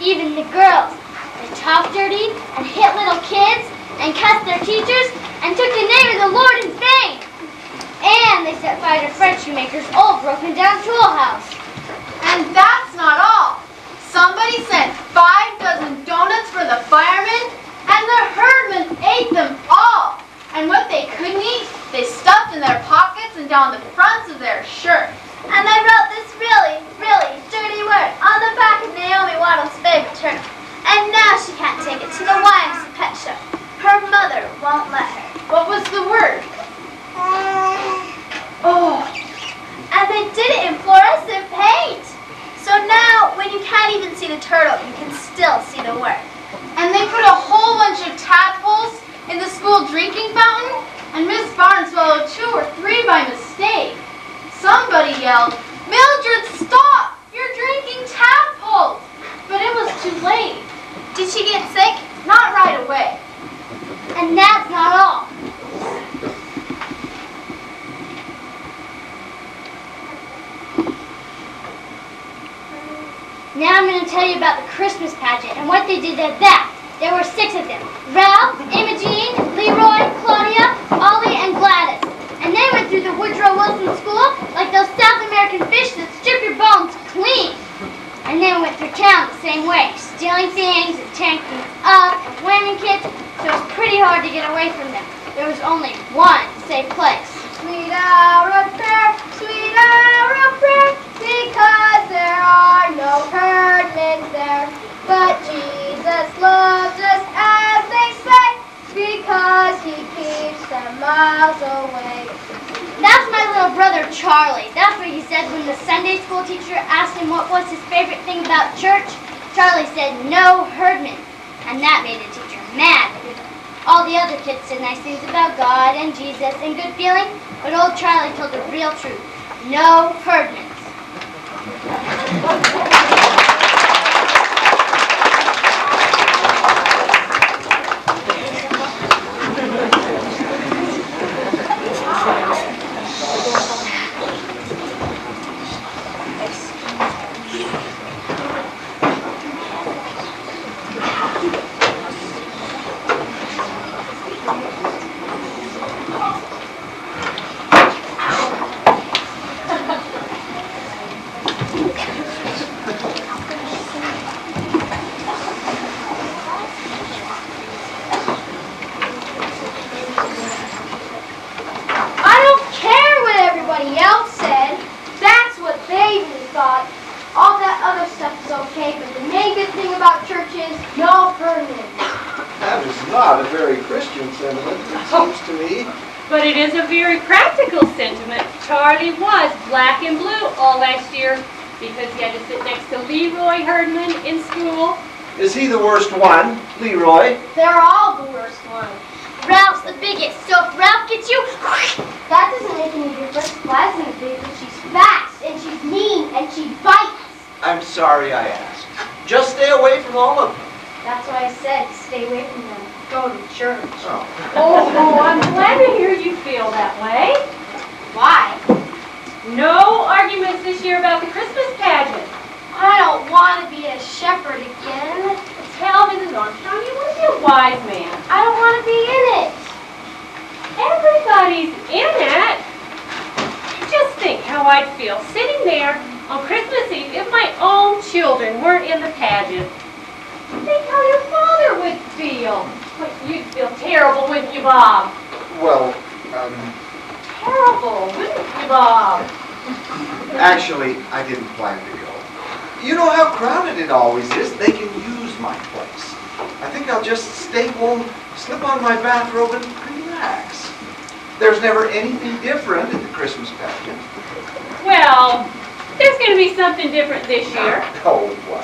even the girls. They talked dirty and hit little kids and cussed their teachers and took the name of the Lord in vain. And they set fire to French shoemaker's old broken down tool house. And that's not all. Somebody sent 5 dozen donuts for the firemen, and the herdmen ate them all. And what they couldn't eat, they stuffed in their pockets and down the fronts of their shirts. And they wrote this really, really dirty word on the back of Naomi Waddle's favorite turnip. And now she can't take it to the YMCA pet show. Her mother won't let her. What was the word? Oh, and they did it in fluorescent paint. So now, when you can't even see the turtle, you can still see the word. And they put a whole bunch of tadpoles in the school drinking fountain, and Miss Barnes swallowed 2 or 3 by mistake. Somebody yelled, "Mildred, stop! You're drinking tadpoles!" But it was too late. Did she get sick? Not right away. And that's not all. Now I'm going to tell you about the Christmas pageant and what they did at that. There were 6 of them. Ralph, Imogene, Leroy, Claudia, Ollie, and Gladys. And they went through the Woodrow Wilson School like those South American fish that strip your bones clean. And then went through town the same way, stealing things and tearing things up and women kids, so it was pretty hard to get away from them. There was only one safe place. Sweet hour of prayer, sweet hour of prayer, because there are no herdmen there. But Jesus loves us as they say, because he keeps them miles away. That's my little brother Charlie. That's what he said when the Sunday school teacher asked him what was his favorite thing about church. Charlie said, "No herdmen." And that made the teacher mad. All the other kids said nice things about God and Jesus and good feeling, but old Charlie told the real truth. No herdmen. But it is a very practical sentiment. Charlie was black and blue all last year because he had to sit next to Leroy Herdman in school. Is he the worst one, Leroy? They're all the worst ones. Ralph's the biggest, so if Ralph gets you, that doesn't make any difference. Why isn't it big? Because she's fast, and she's mean, and she bites. I'm sorry I asked. Just stay away from all of them. That's why I said stay away from them. Go to church. Oh, I'm glad to hear you feel that way. Why? No arguments this year about the Christmas pageant. I don't want to be a shepherd again. Tell Mrs. Armstrong you want to be a wise man. I don't want to be in it. Everybody's in it. Just think how I'd feel sitting there on Christmas Eve if my own children weren't in the pageant. Think how your father would feel. You'd feel terrible, wouldn't you, Bob? Well, Terrible, wouldn't you, Bob? actually, I didn't plan to go. You know how crowded it always is. They can use my place. I think I'll just stay home, slip on my bathrobe, and relax. There's never anything different at the Christmas pageant. Well, there's going to be something different this year. Oh, what?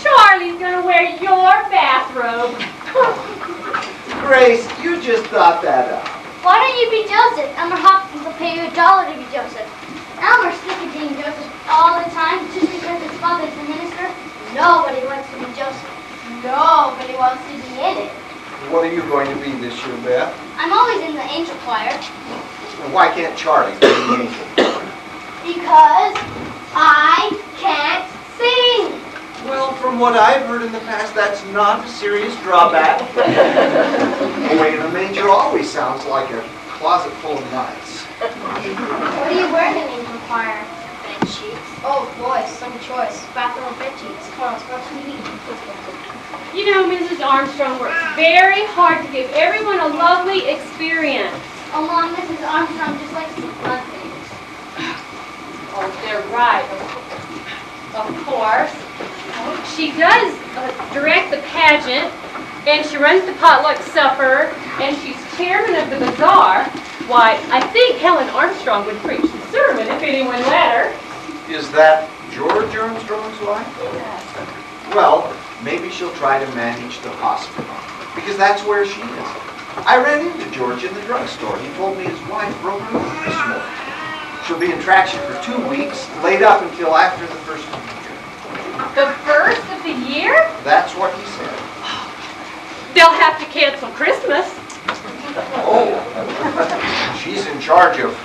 Charlie's going to wear your bathrobe. Grace, you just thought that up. why don't you be Joseph? Elmer Hopkins will pay you $1 to be Joseph. Elmer's sick of being Joseph all the time just because his father's a minister. Nobody wants to be Joseph. Nobody wants to be in it. What are you going to be this year, Beth? I'm always in the angel choir. And why can't Charlie be the angel? Because I can't sing. Well, what I've heard in the past, that's not a serious drawback. Boy in a manger always sounds like a closet full of nuts. What do you wear in an angel choir? Bed sheets. Oh boy, some choice. Bathroom bed sheets. Come on, let's watch TV. You know, Mrs. Armstrong works very hard to give everyone a lovely experience. Oh, Mom, Mrs. Armstrong just likes to run things. Oh, they're right. Of course. She does direct the pageant, and she runs the potluck supper, and she's chairman of the bazaar. Why, I think Helen Armstrong would preach the sermon if anyone let her. Is that George Armstrong's wife? Yes. Well, maybe she'll try to manage the hospital, because that's where she is. I ran into George in the drugstore. He told me his wife broke her leg this morning. She'll be in traction for 2 weeks, laid up until after the first of the year. The first of the year? That's what he said. They'll have to cancel Christmas. Oh, she's in charge of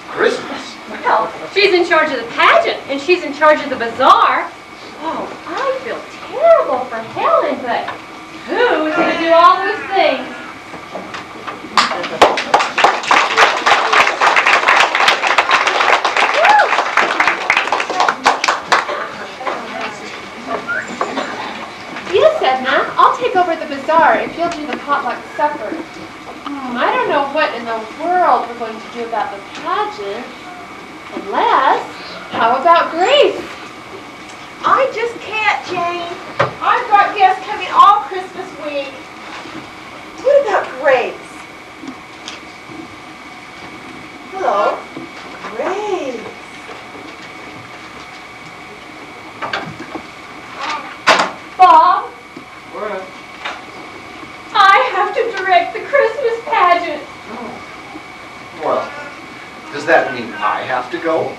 Christmas. Well, she's in charge of the pageant, and she's in charge of the bazaar. Oh, I feel terrible for Helen, but who's going to do all those things? Yes, Edna, I'll take over the bazaar if you'll do the potluck supper. I don't know what in the world we're going to do about the pageant. Unless, how about Grace? I just can't, Jane. I've got guests coming all Christmas week. What about Grace? Hello, Grace. Bob, What? I have to direct the Christmas pageant. Well, does that mean I have to go?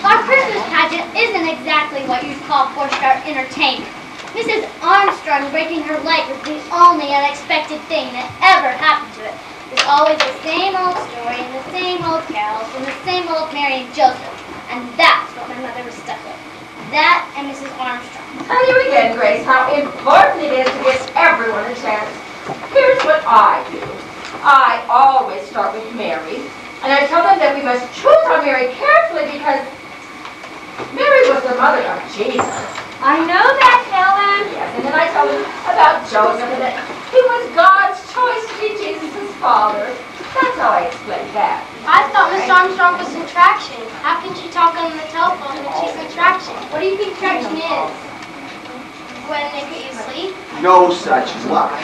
Our Christmas pageant isn't exactly what you'd call four-star entertainment. Mrs. Armstrong breaking her leg was the only unexpected thing that ever happened to it. There's always the same old story and the same old carols and the same old Mary and Joseph. And that's what my mother was stuck with. That and Mrs. Armstrong. Tell you again, Grace, how important it is to give everyone a chance. Here's what I do. I always start with Mary, and I tell them that we must choose our Mary carefully because Mary was the mother of Jesus. I know that, Helen. Yes, and then I tell them about Joseph and that he was God's choice to be Jesus' father. That's how I explain that. I thought Miss Armstrong was in traction. How can she talk on the telephone when she's in traction? What do you think traction is? When they put you to sleep? No such luck.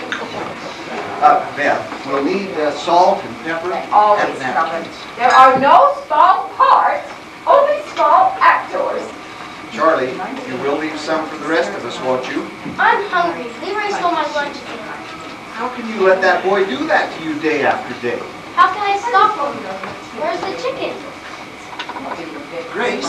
Beth, we'll need salt and pepper Always and stubborn. napkins. There are no small parts, only small actors. Charlie, you will leave some for the rest of us, won't you? I'm hungry. Leroy stole my lunch again. How can you let that boy do that to you day after day? How can I stop him? Where's the chicken? Grace,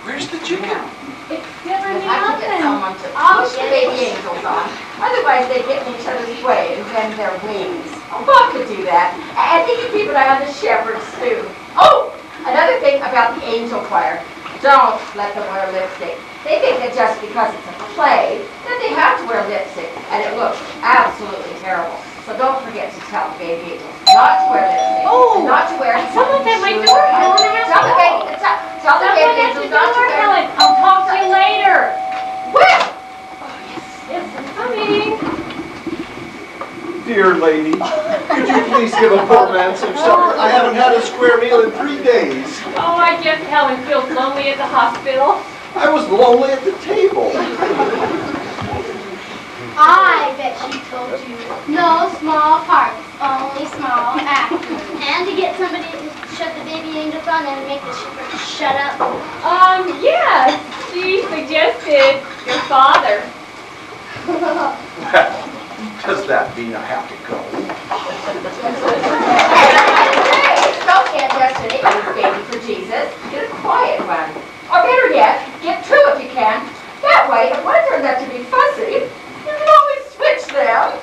where's the chicken? It's still in the I have to get oven. someone to I'll push the get baby it. angels on. Otherwise, they get in each other's way and bend their wings. Oh, Bob could do that. And he could keep an eye on the shepherds, too. Oh, another thing about the angel choir. Don't let them wear lipstick. They think that just because it's a play, that they have to wear lipstick. And it looks absolutely terrible. So don't forget to tell the baby angels not to wear lipstick. Oh, and not to wear someone's at my shoes. door, Helen. I have Tell to the go. baby, tell the Someone baby at angels the not to door, wear. Helen. I'll talk to you later. Where? Yes, I'm coming. Dear lady, could you please give a poor man some supper? I haven't had a square meal in 3 days. Oh, I guess Helen feels lonely at the hospital. I was lonely at the table. I bet she told you no small parts, only small actors. And to get somebody to shut the baby angels on and make the shepherds shut up. Yes, she suggested your father. Well, does that mean I have to go? Don't get yesterday, baby for Jesus. Get a quiet one. Or better yet, get two if you can. That way, if one turns out to be fussy, you can always switch them.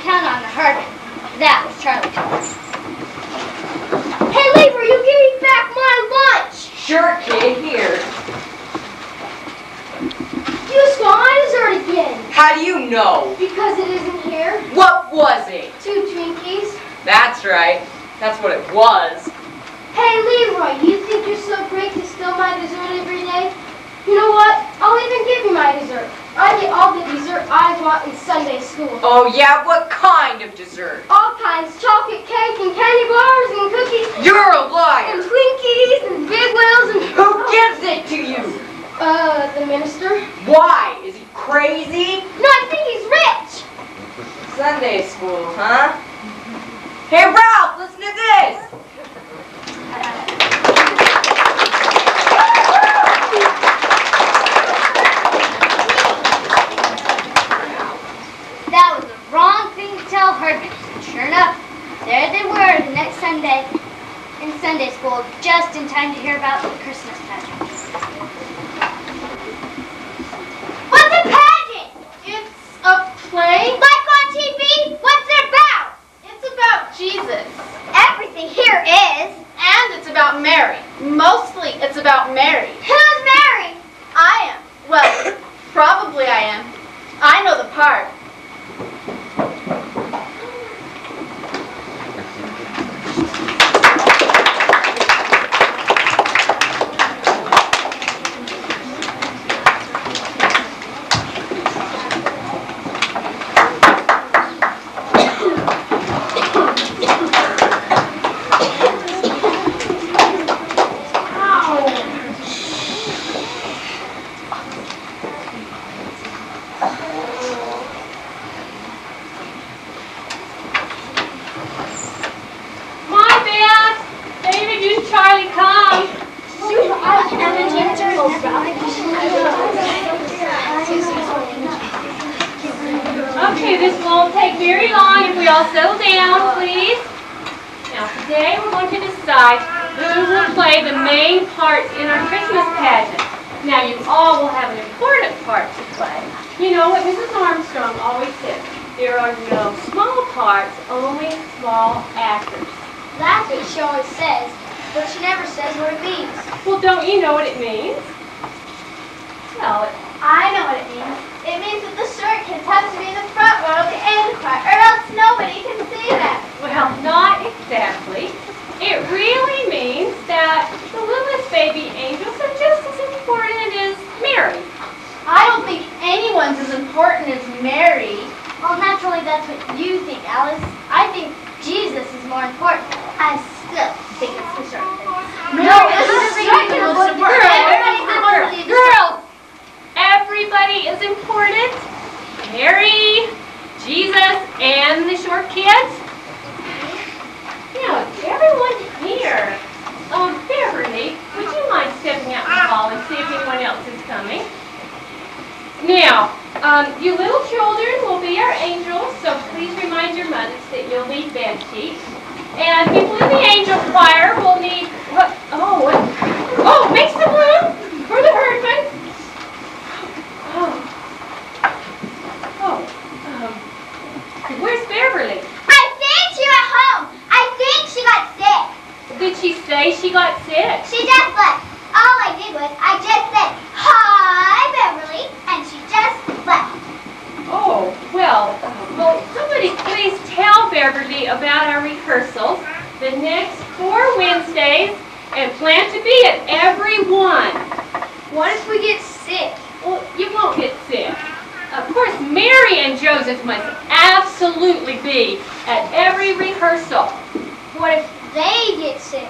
count on the herdman. That was Charlie Thomas. Hey, Lever, you give me back my lunch! Sure, kid, here. You stole my dessert again. How do you know? Because it isn't here. What was it? 2 Twinkies. That's right. That's what it was. Hey, Leroy, you think you're so great to steal my dessert every day? You know what? I'll even give you my dessert. I get all the dessert I want in Sunday school. Oh, yeah? What kind of dessert? All kinds. Chocolate cake and candy bars and cookies. You're a And liar. Twinkies and Big Wheels and... Who gives it to you? The minister. Why? Is he crazy? No, I think he's rich. Sunday school, huh? Hey, Ralph, listen to this. That was the wrong thing to tell Herbert. Sure enough, there they were the next Sunday in Sunday school, just in time to hear about the Christmas pageant. What's a pageant? It's a play. Like on TV? What's it about? It's about Jesus. Everything here is. And it's about Mary. Mostly it's about Mary. Who's Mary? I am. Well, probably I am. I know the part. Okay, this won't take very long if we all settle down, please. Now today we're going to decide who will play the main part in our Christmas pageant. Now you all will have an important part to play. You know what Mrs. Armstrong always said, there are no small parts, only small actors. That's what she always says, but she never says what it means. Well, don't you know what it means? Well, I know what it means. It means that the short kids have to be in the front row of the end choir, or else nobody can see them. well, not exactly. It really means that the littlest baby angels are just as important as Mary. I don't think anyone's as important as Mary. Well, naturally, that's what you think, Alice. I think Jesus is more important. I still think it's the short kids. No, it's the short kids most important. Everybody's important. Girls, everybody is important. Mary, Jesus, and the short kids. Now, everyone here. Beverly, would you mind stepping out in the hall and see if anyone else is coming? Now, you little children will be our angels, so please remind your mothers that you'll need bed sheets. And people in the angel choir will need what? Oh, make some room for the herdman. Where's Beverly? I think she's at home. I think she got sick. Did she say she got sick? She just left. All I did was I just said, "Hi, Beverly," and she just left. Oh, well, somebody please tell Beverly about our rehearsals the next 4 Wednesdays and plan to be at every one. What if we get sick? Well, you won't get sick. Of course, Mary and Joseph must absolutely be at every rehearsal. What if they get sick?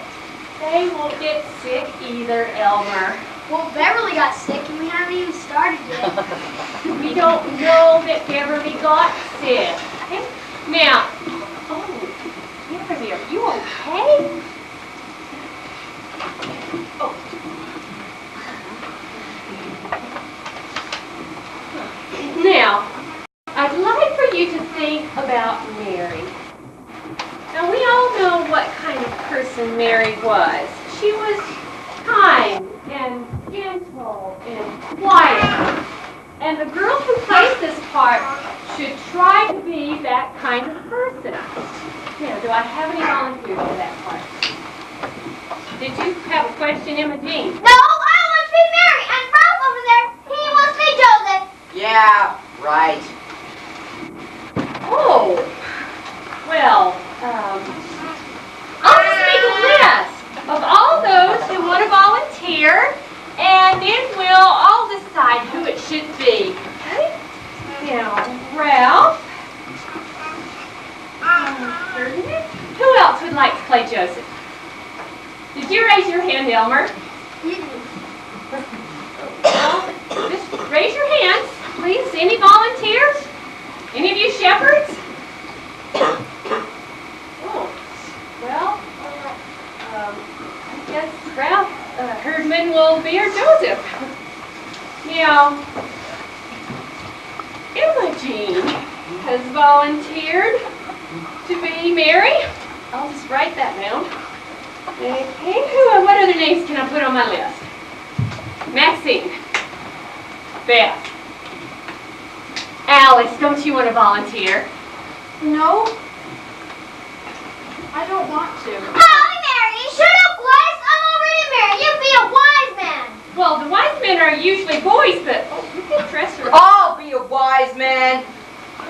They won't get sick either, Elmer. Well, Beverly got sick and we haven't even started yet. We don't know that Beverly got sick. Okay? Now, Beverly, are you okay? Now, I'd like for you to think about Mary. Now, we all know what kind of person Mary was. She was kind and gentle and quiet. And the girl who plays this part should try to be that kind of person. Now, do I have any volunteers for that part? Did you have a question, Emma Jean? No, I want to be Mary, and Ralph over there, he wants to be Joseph. Yeah, right. Oh, well, I'll just make a list of all those who want to volunteer, and then we'll all decide who it should be. Okay? Now, Ralph. Who else would like to play Joseph? Did you raise your hand, Elmer? Well, just raise your hands, please. Any volunteers? Any of you shepherds? Oh, well, I guess Ralph Herdman will be our Joseph. Now, Emma Jean has volunteered to be Mary. I'll just write that down. Okay, what other names can I put on my list? Maxine. Beth. Alice, don't you want to volunteer? No, I don't want to. Holly, Mary, shut up, boys. I'm already married. You be a wise man. Well, the wise men are usually boys, but you can dress her up. I'll be a wise man.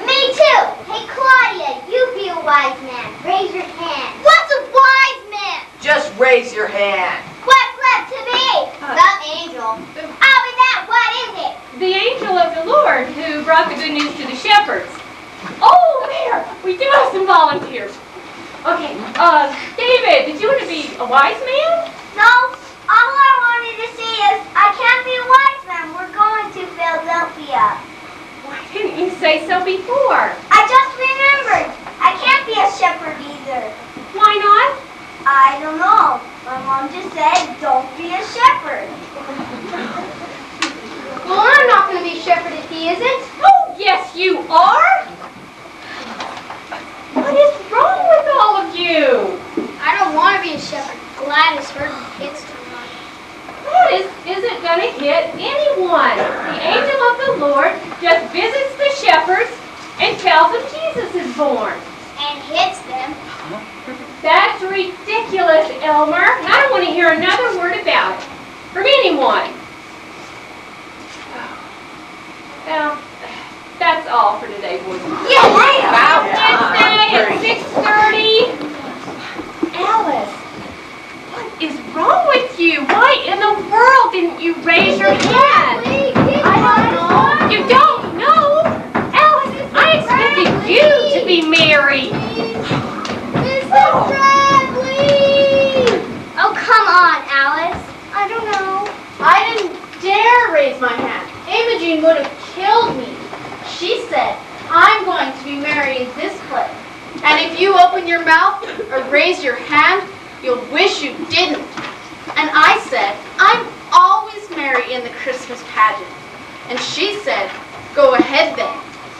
Me too. Hey, Claudia, you be a wise man. Raise your hand. What's a wise man? Just raise your hand. What's left to be? The angel. I'll be that. What is it? The angel of the Lord who brought the good news to the shepherds. Oh, there! We do have some volunteers. Okay, David, did you want to be a wise man? No. All I wanted to say is I can't be a wise man. We're going to Philadelphia. Why didn't you say so before? I just remembered. I can't be a shepherd either. Why not? I don't know. My mom just said, don't be a shepherd. Well, I'm not going to be shepherd if he isn't. Oh, yes, you are. What is wrong with all of you? I don't want to be a shepherd. Gladys heard me kids too much. That isn't going to hit anyone. The angel of the Lord just visits the shepherds and tells them Jesus is born. And hits them. That's ridiculous, Elmer. And I don't want to hear another word about it from anyone. Well, that's all for today, boys and girls. Yeah, Wednesday at 6:30. Alice, what is wrong with you? Why in the world didn't you raise your hand? I don't know. You don't know? Alice, I expected you to be Mary. Mr. Bradley! Oh, come on, Alice. I don't know. I didn't dare raise my hand. Imogen would have killed me. She said, I'm going to be Mary in this play. And if you open your mouth or raise your hand, you'll wish you didn't. And I said, I'm always Mary in the Christmas pageant. And she said, go ahead then.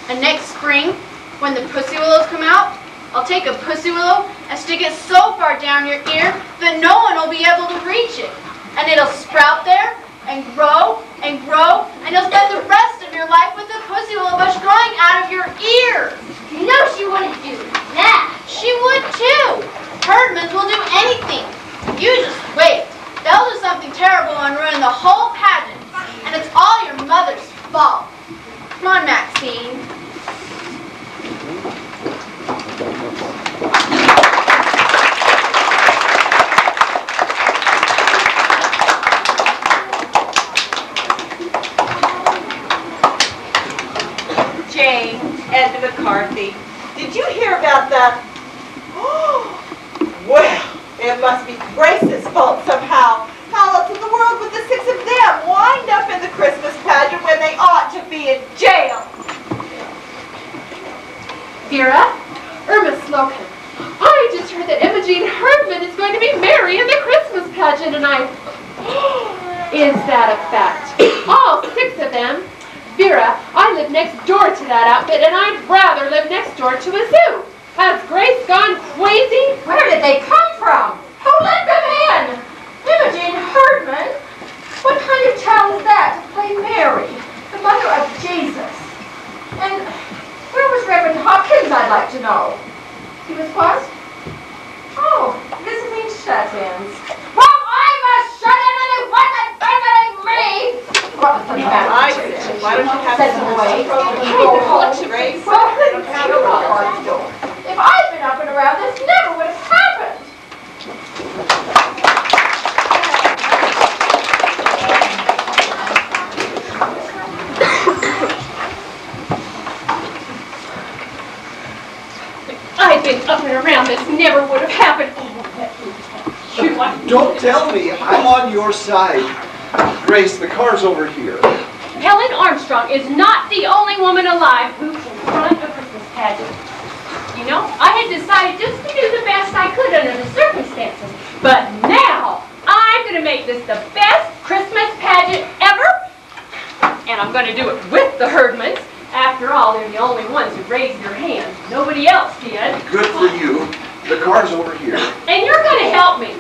And next spring, when the pussy willows come out, I'll take a pussy willow and stick it so far down your ear that no one will be able to reach it. And it'll sprout there and grow, and you'll spend the rest of your life with a pussy willow bush growing out of your ears. You know she wouldn't do that. She would too. Herdmans will do anything. You just wait. They'll do something terrible and ruin the whole pageant. And it's all your mother's fault. Come on, Maxine. Jane, Ed McCarthy. Did you hear about that? Oh, well, it must be Grace's fault somehow. How else in the world would the six of them wind up in the Christmas pageant when they ought to be in jail? Vera, Irma Slocum. I just heard that Imogen Herdman is going to be Mary in the Christmas pageant, and is that a fact? All six of them? Vera, I live next door to that outfit, and I'd rather live next door to a zoo. Has Grace gone crazy? Where did they come from? Who let them in? Imogen Herdman? What kind of child is that to play Mary? The mother of Jesus. And where was Reverend Hopkins, I'd like to know? He was what? Oh, visiting shut-ins. Well, I'm a shut-in and he wasn't visiting me! What's the matter? Why don't you have Said the some boy. Grace? Well, if I'd been up and around, this never would have happened. I've been up and around. This never would have happened. Oh, that you. Don't tell me. I'm on your side. Grace, the car's over here. Helen Armstrong is not the only woman alive who can run a Christmas pageant. You know, I had decided just to do the best I could under the circumstances. But now, I'm going to make this the best Christmas pageant ever. And I'm going to do it with the Herdmans. After all, they're the only ones who raised their hand. Nobody else did. Good for you. The car's over here. And you're going to help me.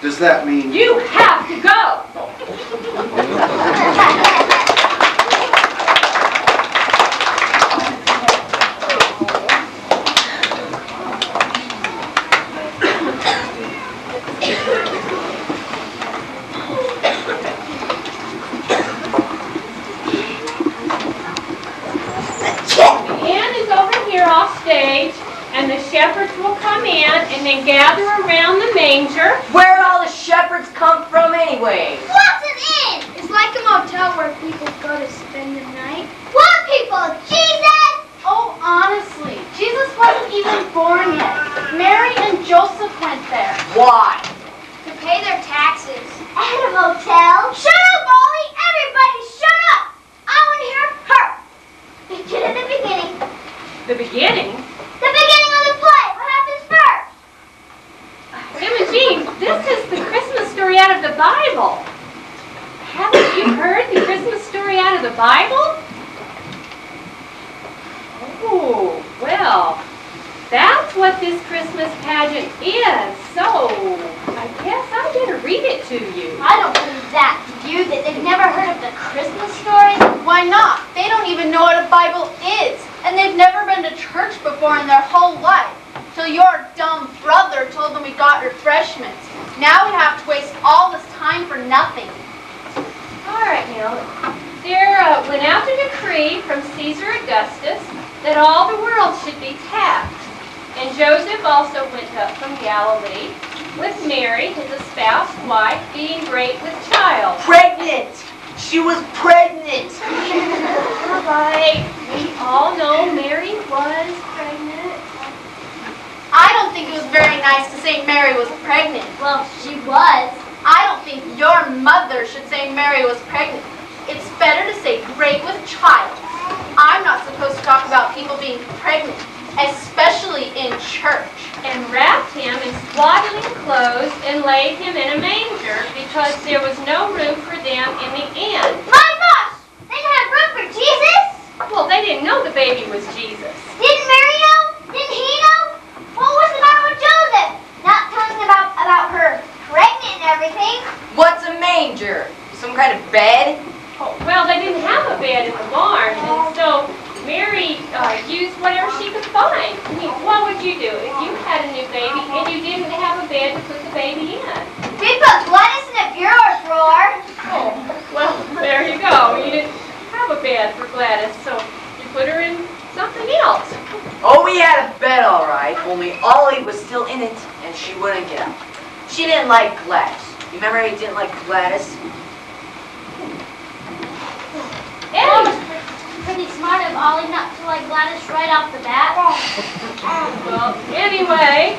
Does that mean... You have to go. Stage, and the shepherds will come in and then gather around the manger. Where'd all the shepherds come from anyway? What's an inn? It's like a motel where people go to spend the night. What people? Jesus! Oh, honestly, Jesus wasn't even born yet. Mary and Joseph went there. Why? To pay their taxes. At a motel? Shut up, Ollie! Everybody shut up! I want to hear her. Begin at the beginning. The beginning? The beginning of the play. What happens first? Imogene, this is the Christmas story out of the Bible. Haven't you heard the Christmas story out of the Bible? Oh, well, that's what this Christmas pageant is. So, I guess I better read it to you. I don't believe that. Do you? That they've never heard of the Christmas story? Why not? They don't even know what a Bible is. And they've never been to church before in their whole life. Till your dumb brother told them we got refreshments. Now we have to waste all this time for nothing. All right, now, there went out a decree from Caesar Augustus that all the world should be taxed. And Joseph also went up from Galilee with Mary, his espoused wife, being great with child. Pregnant! She was pregnant! Right. We all know Mary was pregnant. I don't think it was very nice to say Mary was pregnant. Well, she was. I don't think your mother should say Mary was pregnant. It's better to say great with child. I'm not supposed to talk about people being pregnant, especially in church. And wrapped him in swaddling clothes and laid him in a manger because there was no room for them in the inn. My gosh! They didn't have room for Jesus? Well, they didn't know the baby was Jesus. Didn't Mary know? Didn't he know? What was the matter with Joseph? Not telling about her pregnant and everything. What's a manger? Some kind of bed? Oh, well, they didn't have a bed in the barn, and so Mary used whatever she could find. I mean, what would you do if you had a new baby and you didn't have a bed to put the baby in? We put lettuce in a bureau drawer. Oh, well, there you go. You didn't have a bed for Gladys, so you put her in something else. Oh, we had a bed all right, only Ollie was still in it, and she wouldn't get up. She didn't like Gladys. You remember he didn't like Gladys? That was pretty smart of Ollie not to like Gladys right off the bat. Well, anyway,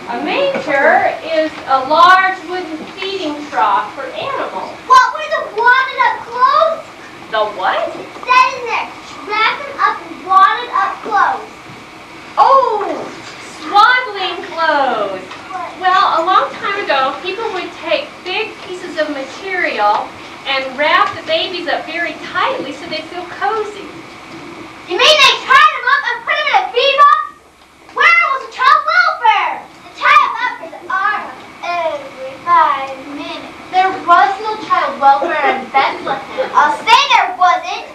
a manger is a large wooden feeding trough for animals. What were the wadded up clothes? The what? That in there. Wrapping up in wadded up clothes. Oh, swaddling clothes. Well, a long time ago, people would take big pieces of material and wrap the babies up very tightly so they feel cozy. You mean they tied them up and put them in a feed box? Where was the child welfare? To tie them up is arm every 5 minutes. There was no child welfare in Bethlehem. I'll say there wasn't.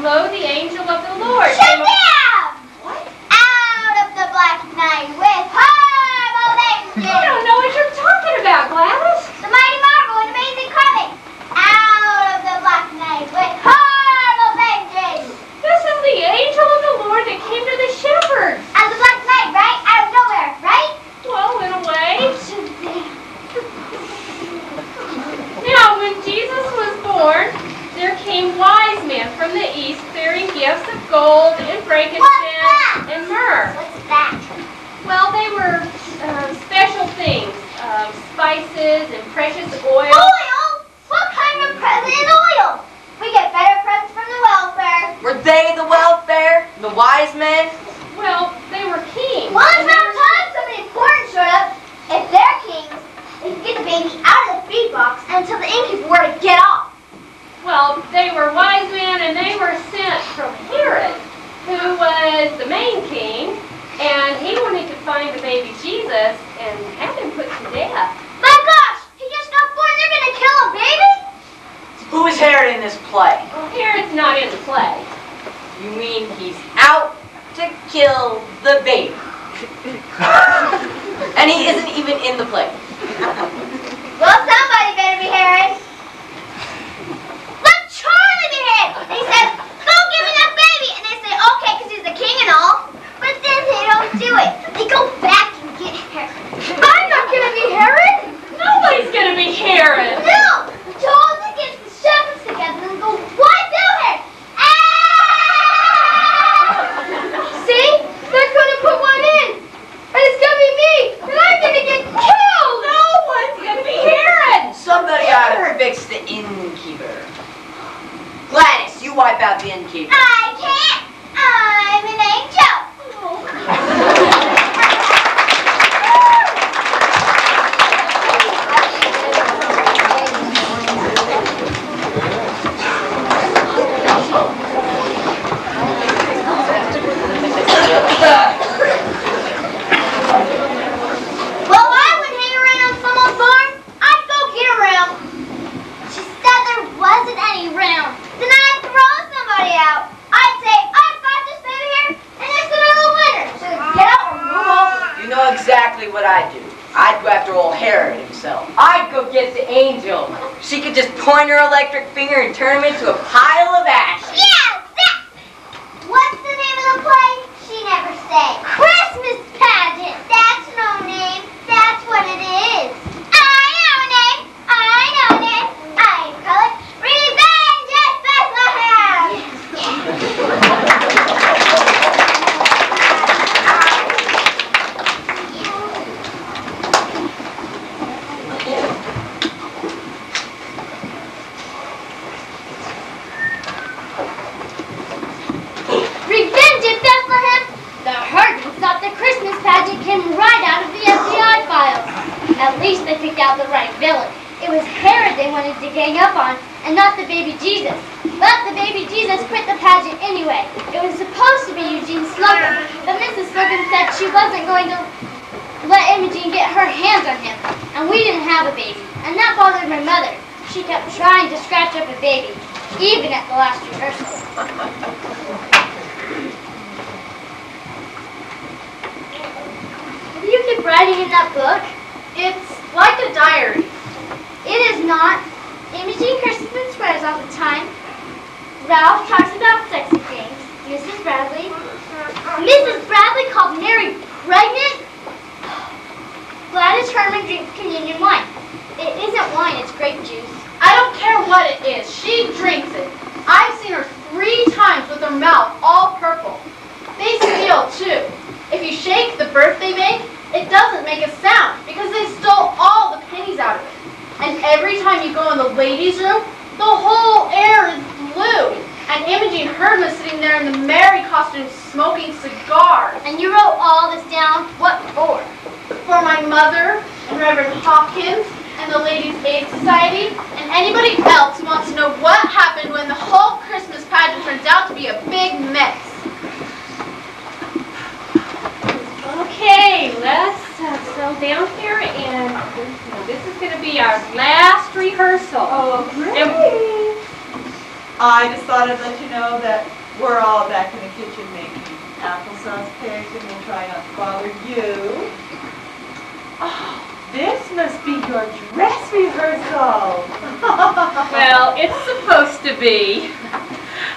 lo, the angel of the Lord. Shazam! What? Out of the black night with horrible vengeance. I don't know what you're talking about, Gladys. The mighty marvel and amazing coming. Out of the black night with horrible vengeance. This is the angel of the Lord that came to the shepherds. And the black night, right? Out of nowhere, right? Well, in a way. Now, when Jesus was born, there came wise men from the east bearing gifts of gold and frankincense and myrrh. What's that? Well, they were special things, spices and precious oil. Oil? What kind of present is oil? We get better presents from the welfare. Were they the welfare? The wise men? Well, they were kings. Once upon a time, somebody important showed up. If they're kings, they can get the baby out of the feed box until the innkeeper were to get off. Well, they were wise men, and they were sent from Herod, who was the main king, and he wanted to find the baby Jesus and have him put to death. My gosh, he just got born. They're gonna kill a baby? Who is Herod in this play? Well, Herod's not in the play. You mean he's out to kill the baby? And he isn't even in the play. Well, somebody better be Herod. Let Charlie be Herod. And he says, go give me that baby. And they say, okay, because he's the king and all. But then they don't do it. They go back and get Herod. I'm not going to be Herod. Nobody's gonna be Herod. No! Charlie gets the shepherds together and go wipe out Herod. See? They're going to put one in. And it's going to be me. And I'm going to get killed. No one's gonna be Herod. Somebody ought to fix the innkeeper. Gladys, you wipe out the innkeeper. I can't. I'm an angel. Well, I would hang around someone's barn. I'd go get around. She said there wasn't any round. Then I'd throw somebody out. I'd say, I've got this baby here, and it's another winner. So get out or move over. You know exactly what I'd do. I'd go after old Herod himself. I'd go get the angel. She could just point her electric finger and turn him into a pile of ashes. Yeah, that. What's the name of the play? She never said. Christmas Pageant. That's no name. That's what it is. I know a name. I know a name. I call it Revenge at Bethlehem. Revenge at Bethlehem? The Hardens thought the Christmas pageant came right out of the FBI files. At least they picked out the right villain. It was Herod they wanted to gang up on, and not the baby Jesus. But the baby Jesus quit the pageant anyway. It was supposed to be Eugene Slocum, but Mrs. Slocum said she wasn't going to let Imogene get her hands on him. And we didn't have a baby, and that bothered my mother. She kept trying to scratch up a baby, even at the last rehearsal. You keep writing in that book? It's like a diary. It is not. Imogene curses and swears all the time. Ralph talks about sexy things. Mrs. Bradley called Mary pregnant? Gladys Herman drinks communion wine. It isn't wine, it's grape juice. I don't care what it is. She drinks it. I've seen her 3 times with her mouth all purple. They steal too. If you shake the birthday bake, it doesn't make a sound because they stole all the pennies out of it. And every time you go in the ladies' room, the whole air is blue. And Imogene Heard was sitting there in the Mary costume smoking cigars. And you wrote all this down? What for? For my mother and Reverend Hopkins and the Ladies' Aid Society and anybody else who wants to know what happened when the whole Christmas pageant turns out to be a big mess. Okay, let's settle down here, and this is going to be our last rehearsal. Oh, great. I just thought I'd let you know that we're all back in the kitchen making applesauce pigs, and we'll try not to bother you. Oh, this must be your dress rehearsal. Well, it's supposed to be.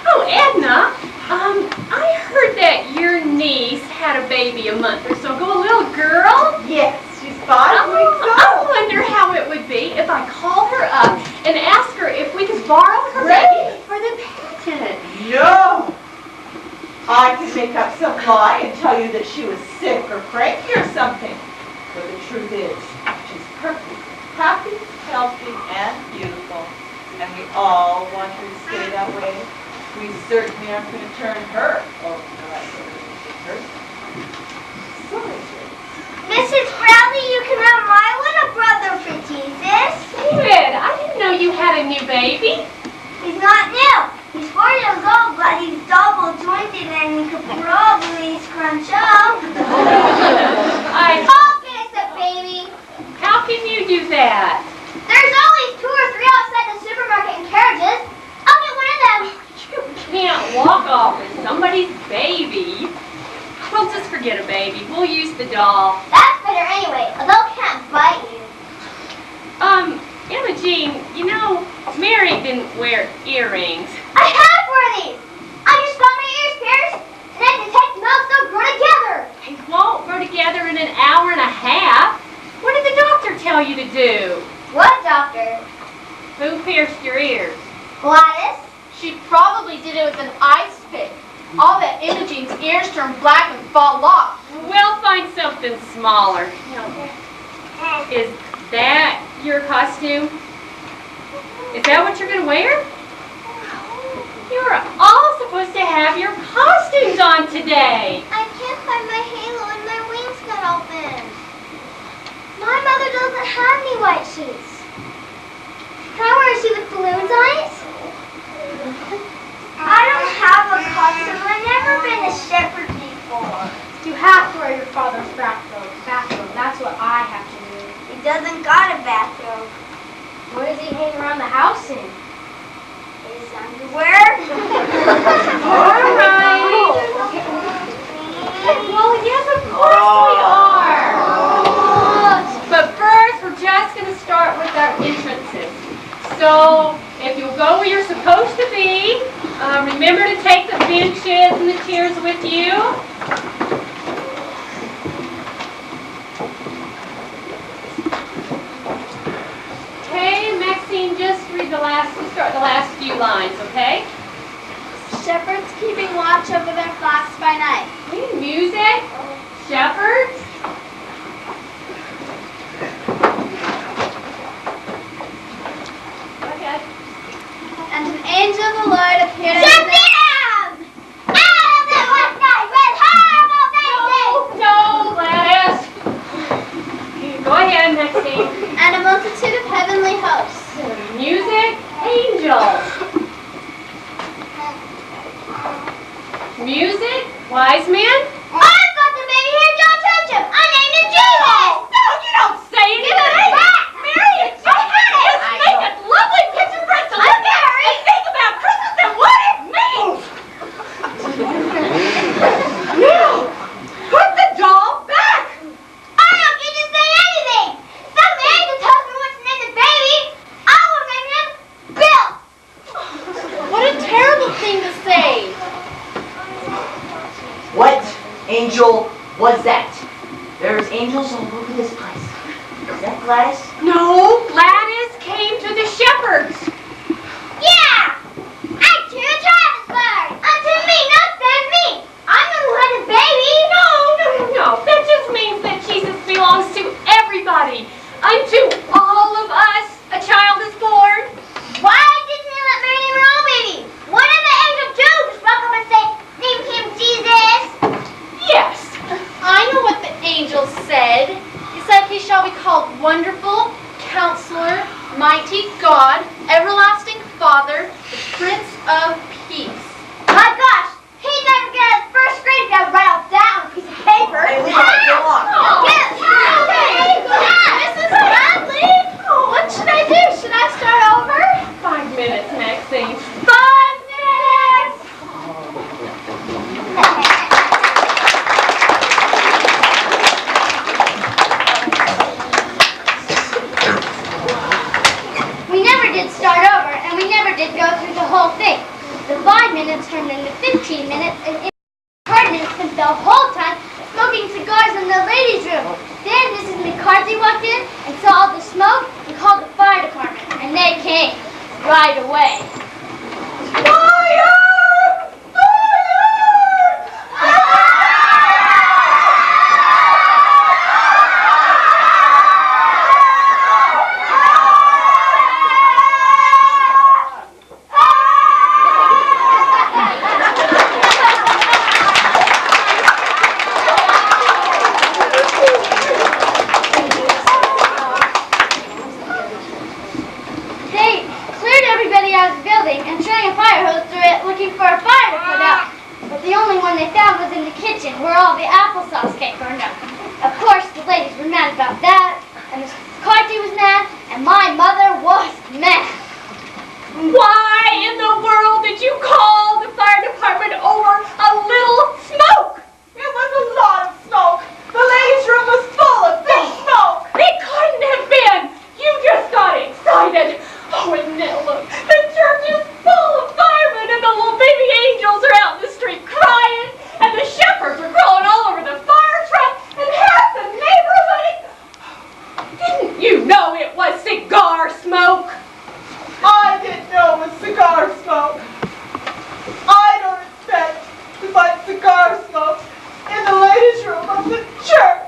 Oh, Edna, I heard that your niece had a baby a month or so ago, a little girl. Yes, she's 5 weeks I old. wonder how it would be if I called her up and asked her if we could borrow her baby for the pageant. No! I could make up some lie and tell you that she was sick or cranky or something. But the truth is, she's perfect, happy, healthy, and beautiful. And we all want her to stay that way. We certainly aren't going to turn her over to that sort of person. Mrs. Bradley, you can have my little brother for Jesus. David, I didn't know you had a new baby. He's not new. He's 4 years old, but he's double jointed and he could probably scrunch up. Focus it, baby. How can you do that? There's always 2 or 3 outside the supermarket in carriages. I'll get one of them. You can't walk off with somebody's baby. We'll just forget a baby. We'll use the doll. That's better anyway. A dog can't bite you. Emma Jean, you know, Mary didn't wear earrings. I have one of these. I just got my ears pierced, and then the tech knows they'll grow together. They won't grow together in an hour and a half. What did the doctor tell you to do? What doctor? Who pierced your ears? Gladys? She probably did it with an ice pick. All that Imogene's ears turn black and fall off. We'll find something smaller. Is that your costume? Is that what you're going to wear? You're all supposed to have your costumes on today. I can't find my halo and my wings got open. My mother doesn't have any white shoes. Can I wear a shoe with balloons on it? I don't have a costume. I've never been a shepherd before. You have to wear your father's bathrobe. That's what I have to do. He doesn't got a bathrobe. What does he hang around the house in? His underwear? All right. Well, yes, of course we are. But first, we're just going to start with our entrances. So, if you'll go where you're supposed to be, remember to take the benches and the chairs with you. Okay, Maxine, just read start the last few lines, okay? Shepherds keeping watch over their flocks by night. Okay, music, shepherds. Okay. And an angel of the Lord appeared unto them. Out of the one night with horrible faces. No, Gladys. Go ahead, Maxine. And a multitude of heavenly hosts. Music, angels. Music, wise men. I've got the baby here, don't touch him. I named him Jesus. No, you don't say anything. Give it back. Mary, it's I had it. Let's make a lovely picture for us to look at and think about Christmas and what it means. Now, put the doll back. I don't get to say anything. Some angel tells me what to name the baby. I will name him Bill. What a terrible thing to say. What angel was that? There's angels all over this place. Is that Gladys? No, Gladys came to the shepherds. Yeah. I'm to Travis bird. Unto me, not send me. I'm the one who had the baby. No. That just means that Jesus belongs to everybody. Unto all of us, a child is born. Why didn't you let Mary name her own baby? What did the angel do? Just walk up and say, name him Jesus? Yes. I know what the angel said. He said he shall be called Wonderful, Counselor, Mighty God, Everlasting Father, the Prince of Peace. Oh, came right away. Fire! They cleared everybody out of the building and shooting a fire hose through it looking for a fire to put out. But the only one they found was in the kitchen where all the applesauce cake burned up. Of course, the ladies were mad about that, and Mrs. McCarthy was mad, and my mother was mad. Why in the world did you call the fire department over a little smoke? It was a lot of smoke. The ladies' room was full of big smoke. It couldn't have been. You just got excited. Oh, and now look, the church is full of firemen and the little baby angels are out in the street crying and the shepherds are crawling all over the fire truck and half the neighborhood. Didn't you know it was cigar smoke? I didn't know it was cigar smoke. I don't expect to find cigar smoke in the ladies' room of the church.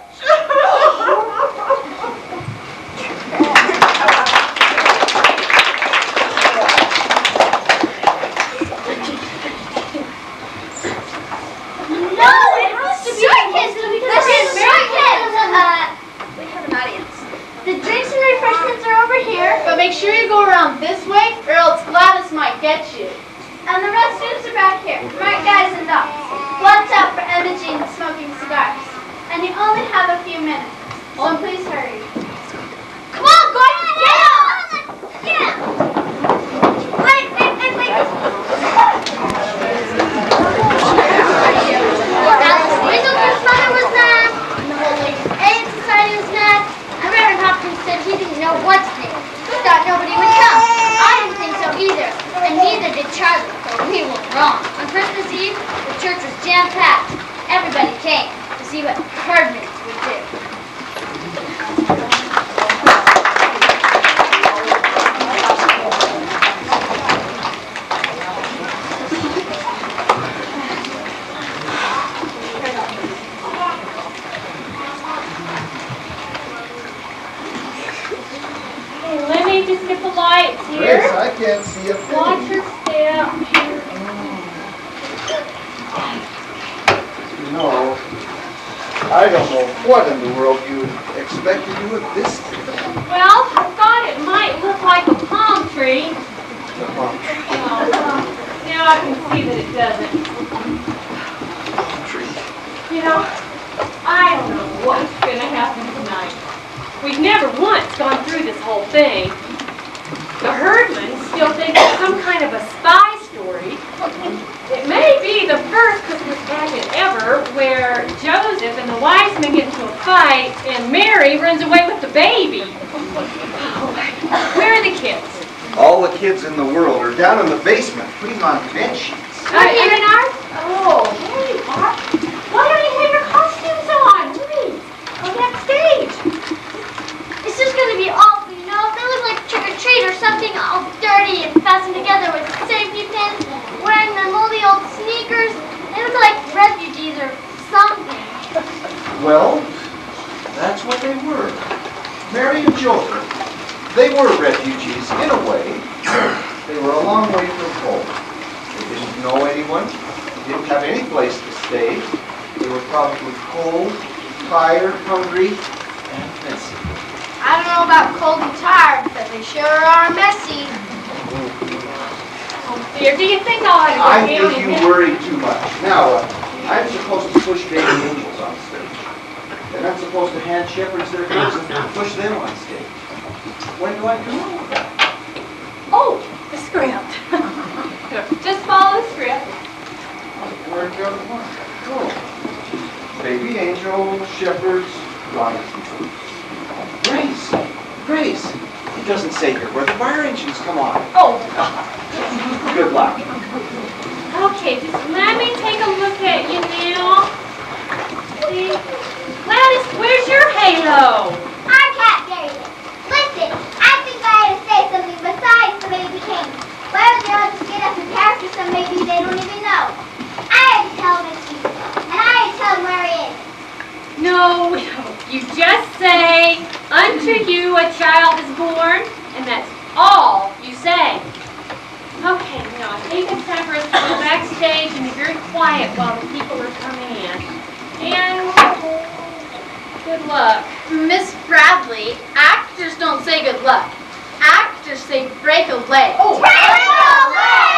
No, it has to be circus. This is circus. We have an audience. The drinks and refreshments are over here. But make sure you go around this way, or else Gladys might get you. And the restrooms are back here. Right, guys and dolls. Watch out for Emma Jean smoking cigars. And you only have a few minutes, so please hurry. Come on, guys, get out! Get out! Wait. Alice Whistledown's mother was mad, and the whole Ladies' Aid Society was mad, and Reverend Hopkins said he didn't know what to think. He thought nobody would come. I didn't think so either, and neither did Charlie, but we were wrong. On Christmas Eve, the church was jam-packed. Everybody came to see what Herdmans would do. Hey, let me just get the lights here. Grace, I can't see a thing. Watch your step. You know, I don't know what in the world you expect to do with this thing. Well, I thought it might look like a palm tree. The palm tree. Now I can see that it doesn't. Palm tree. You know, I don't know what's going to happen tonight. We've never once gone through this whole thing. The Herdmans still think it's some kind of a spy story. It may be the first Christmas pageant ever where Joseph and the wise men get into a fight and Mary runs away with the baby. Where are the kids? All the kids in the world are down in the basement putting on bed sheets. In ours? Oh, there you are. Why don't you have your costumes on? Please, go backstage. It's just going to be awful, you know? They look like trick or treat or something all dirty and fastened together with safety pins, wearing their moldy old sneakers. They look like refugees or something. Well, that's what they were. Mary and Joseph, they were refugees in a way. They were a long way from home. They didn't know anyone. They didn't have any place to stay. They were probably cold, tired, hungry, and messy. I don't know about cold and tired, but they sure are messy. Oh dear, do you think I'll I have to go think down you and worry too much. Now, I'm supposed to push baby angels on stage. And I'm supposed to hand shepherds their goods and push them on stage. When do I come up with that? Oh, the script. Just follow the script. Where'd you go? Cool. Baby angel, shepherds, lions. Grace, it doesn't say here where the fire engines come on. Oh, Good luck. okay, just let me take a look at you now. See? Gladys, where's your halo? I can't get it. Listen, I think I had to say something besides they don't even know. I had to tell them it's Jesus, and I had to tell them where he is. No, you just say, unto you a child is born, and that's all you say. Okay, now I think it's time for us to go backstage and be very quiet while the people are coming in. And good luck. Miss Bradley, actors don't say good luck. Actors say break a leg. Break a leg!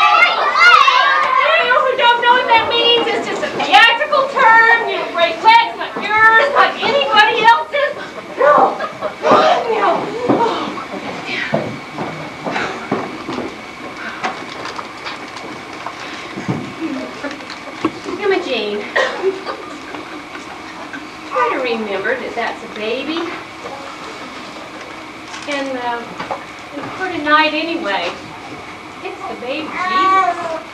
You who don't know what that means, it's just a theatrical term. You break legs, not yours, not anybody else's. No. Imogene, try to remember that that's a baby. And for tonight anyway, it's the baby Jesus.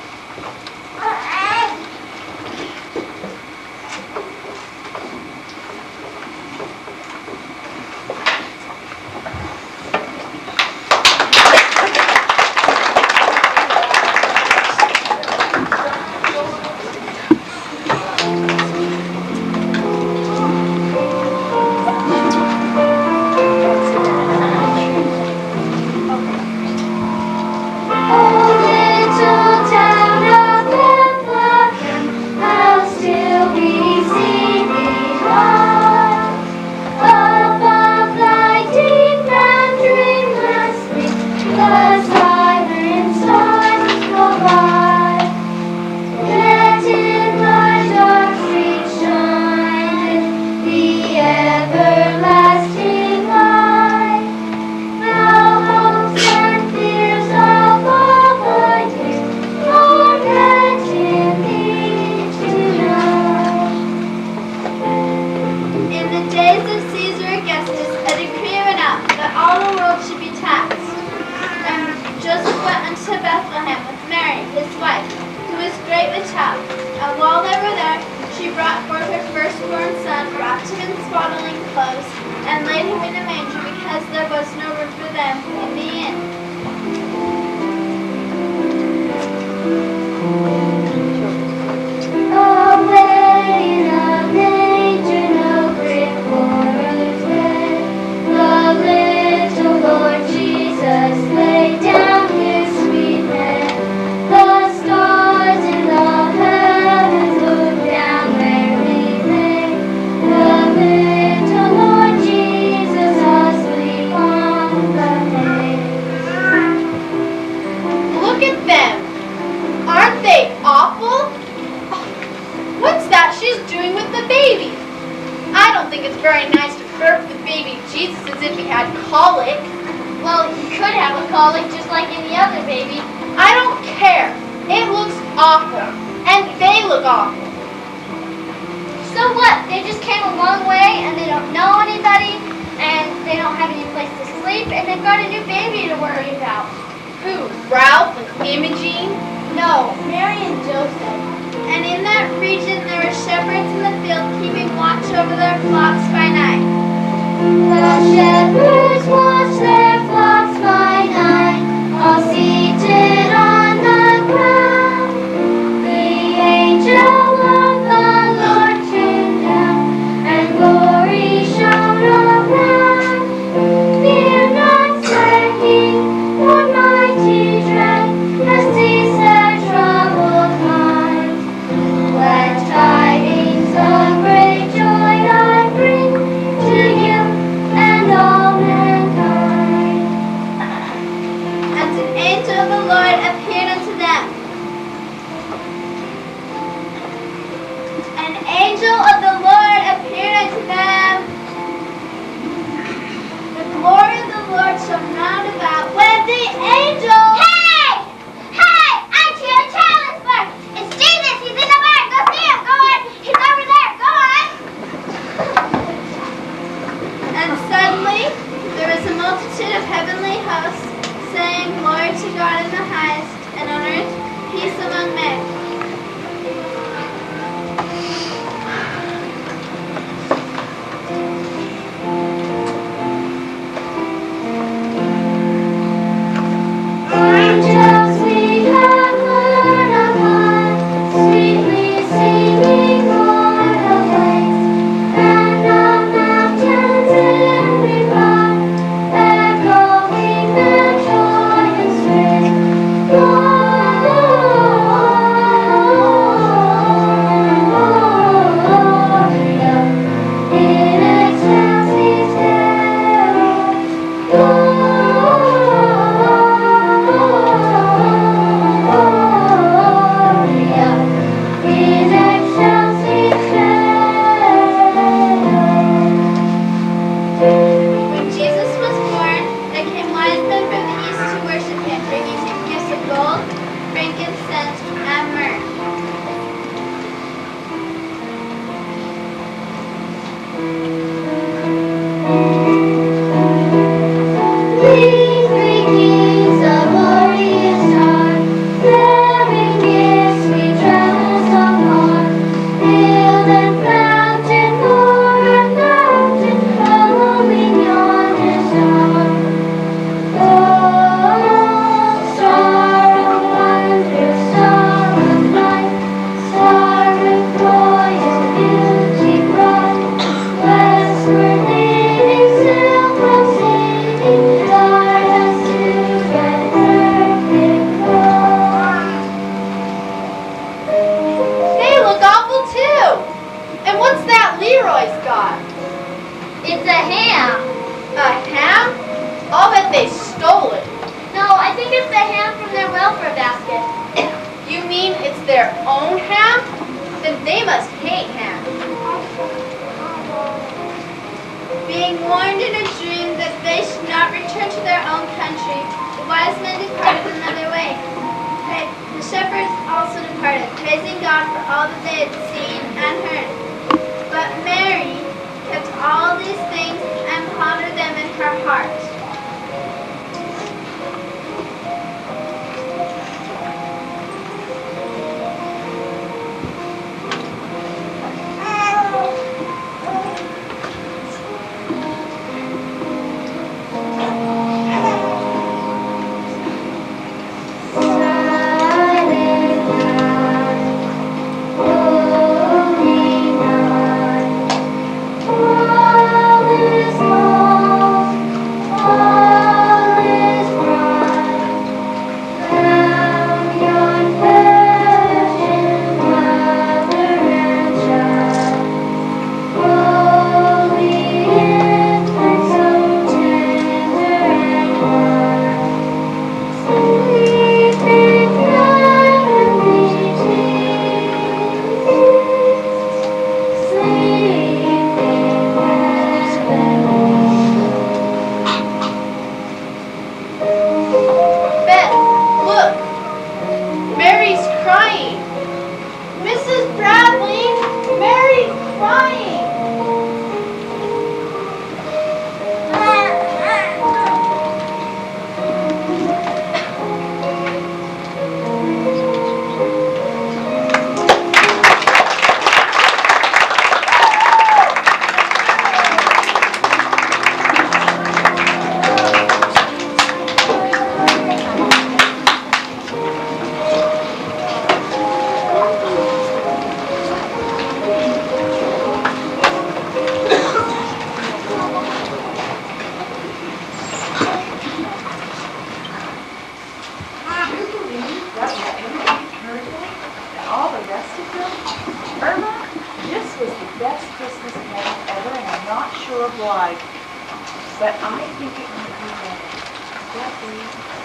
for a basket. You mean it's their own ham? Then they must hate ham. Being warned in a dream that they should not return to their own country, the wise men departed another way. The shepherds also departed, praising God for all that they had seen and heard. But Mary kept all these things and pondered them in her heart.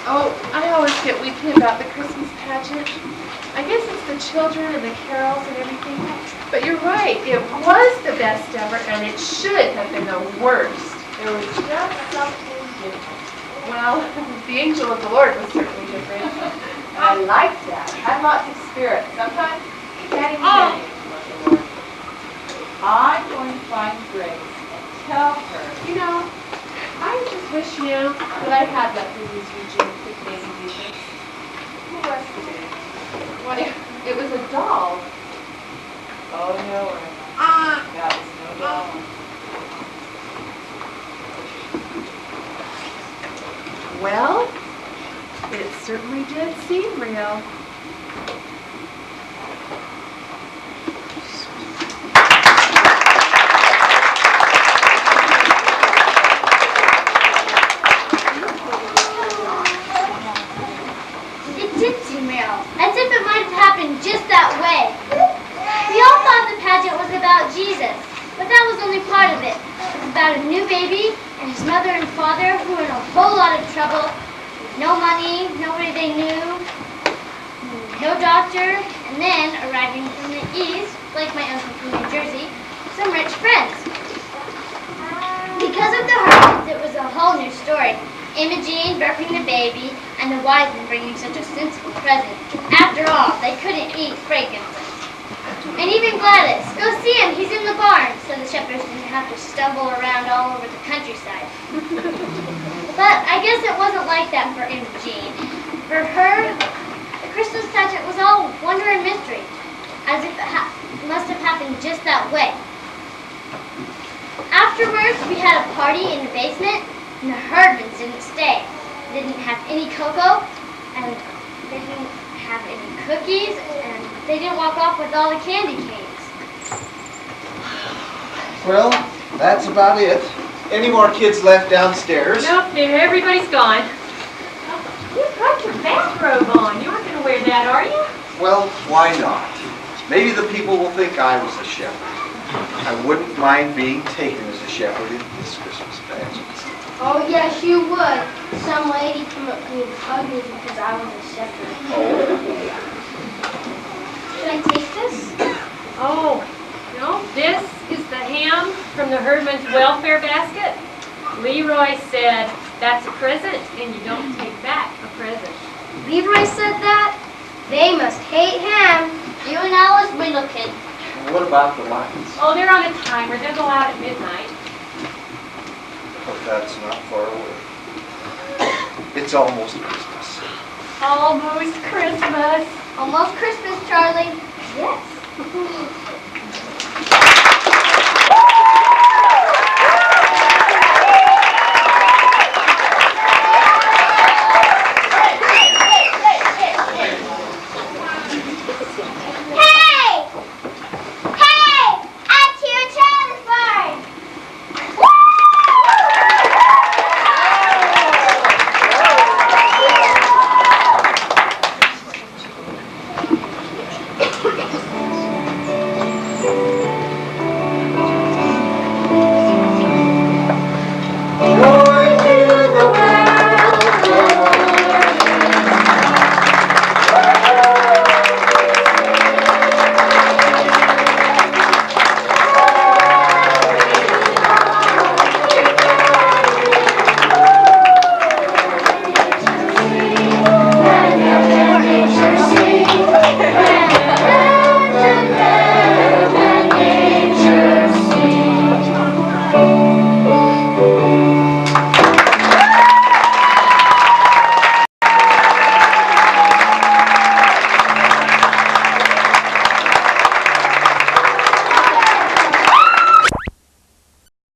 Oh, I always get weepy about the Christmas pageant. I guess it's the children and the carols and everything. But you're right, it was the best ever, and it should have been the worst. There was just something different. Well, the angel of the Lord was certainly different. I like that. Had lots of spirit. Sometimes you can't even get it. I'm going to find Grace and tell her. You know, I just wish now that I had let her use Eugene with baby Jesus. Who was it? Well, it was a doll. Oh, no, Irma. That was no doll. Well, it certainly did seem real. It did seem real, as if it might have happened just that way. We all thought the pageant was about Jesus, but that was only part of it. It was about a new baby and his mother and father who were in a whole lot of trouble. No money, nobody they knew, no doctor, and then, arriving from the east, like my uncle from New Jersey, some rich friends. Because of the hermits, it was a whole new story. Imogene birthing the baby, and the wise men bringing such a sensible present. After all, they couldn't eat frankincense. And even Gladys, go see him, he's in the barn, so the shepherds didn't have to stumble around all over the countryside. But I guess it wasn't like that for Imogene. For her, the Christmas pageant was all wonder and mystery, as if it must have happened just that way. Afterwards, we had a party in the basement, and the herdmans didn't stay. They didn't have any cocoa, and they didn't have any cookies, and they didn't walk off with all the candy canes. Well, that's about it. Any more kids left downstairs? Nope, everybody's gone. You've got your bathrobe on. You aren't going to wear that, are you? Well, why not? Maybe the people will think I was a shepherd. I wouldn't mind being taken as a shepherd in this Christmas pageant. Oh, yes, you would. Some lady came up to me and hugged me because I was a shepherd. Should I take this? Oh, no, this is the ham from the herdman's welfare basket. Leroy said that's a present and you don't take back a present. Leroy said that? They must hate him. You and Alice Window Kid. What about the lights? Oh, they're on a timer. They'll go out at midnight. But that's not far away. It's almost Christmas. Almost Christmas. Almost Christmas, Charlie.